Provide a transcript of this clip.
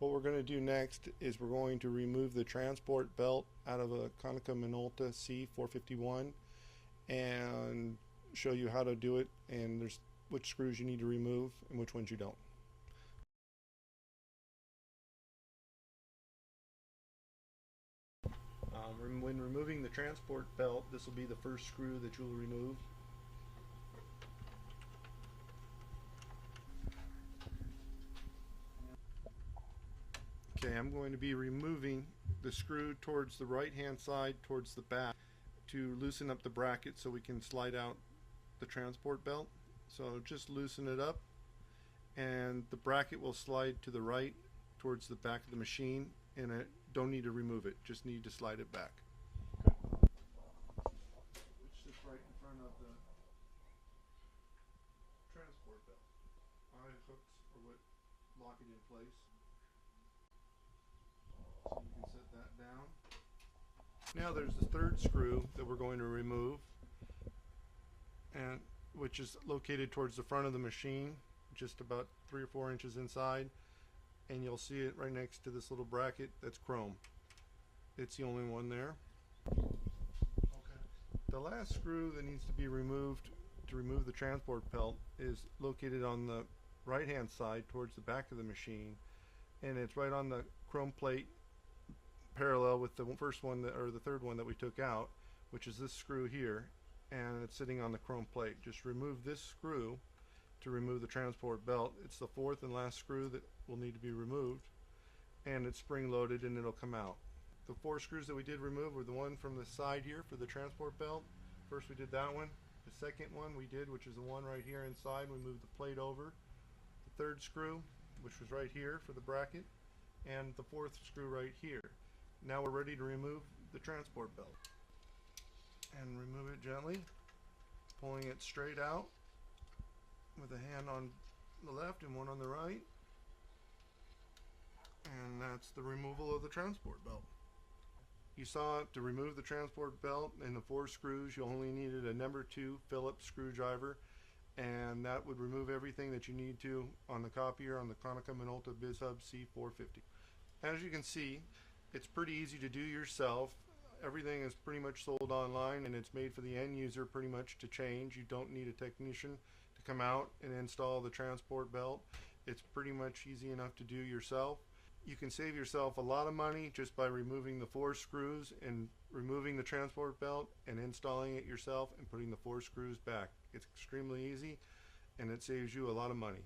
What we're going to do next is we're going to remove the transport belt out of a Konica Minolta C451 and show you how to do it, and there's which screws you need to remove and which ones you don't. When removing the transport belt, this will be the first screw that you'll remove. Okay, I'm going to be removing the screw towards the right hand side, towards the back, to loosen up the bracket so we can slide out the transport belt. So just loosen it up and the bracket will slide to the right towards the back of the machine, and I don't need to remove it, just need to slide it back. Which sits right in front of the transport belt. Eye hooks are what lock it in place. So you can set that down. Now there's the third screw that we're going to remove, and which is located towards the front of the machine, just about 3 or 4 inches inside, and you'll see it right next to this little bracket that's chrome. It's the only one there. Okay. The last screw that needs to be removed to remove the transport belt is located on the right hand side towards the back of the machine, and it's right on the chrome plate parallel with the first one or the third one that we took out, which is this screw here, and it's sitting on the chrome plate. Just remove this screw to remove the transport belt. It's the fourth and last screw that will need to be removed, and it's spring loaded and it'll come out. The 4 screws that we did remove were the one from the side here for the transport belt. First we did that one. The second one we did, which is the one right here inside, we moved the plate over. The third screw, which was right here for the bracket, and the fourth screw right here. Now we're ready to remove the transport belt. And remove it gently, pulling it straight out with a hand on the left and one on the right. And that's the removal of the transport belt. You saw to remove the transport belt and the 4 screws, you only needed a number 2 Phillips screwdriver, and that would remove everything that you need to on the copier on the Konica Minolta Bizhub C450. As you can see, it's pretty easy to do yourself. Everything is pretty much sold online, and it's made for the end user pretty much to change. You don't need a technician to come out and install the transport belt. It's pretty much easy enough to do yourself. You can save yourself a lot of money just by removing the 4 screws and removing the transport belt and installing it yourself and putting the 4 screws back. It's extremely easy, and it saves you a lot of money.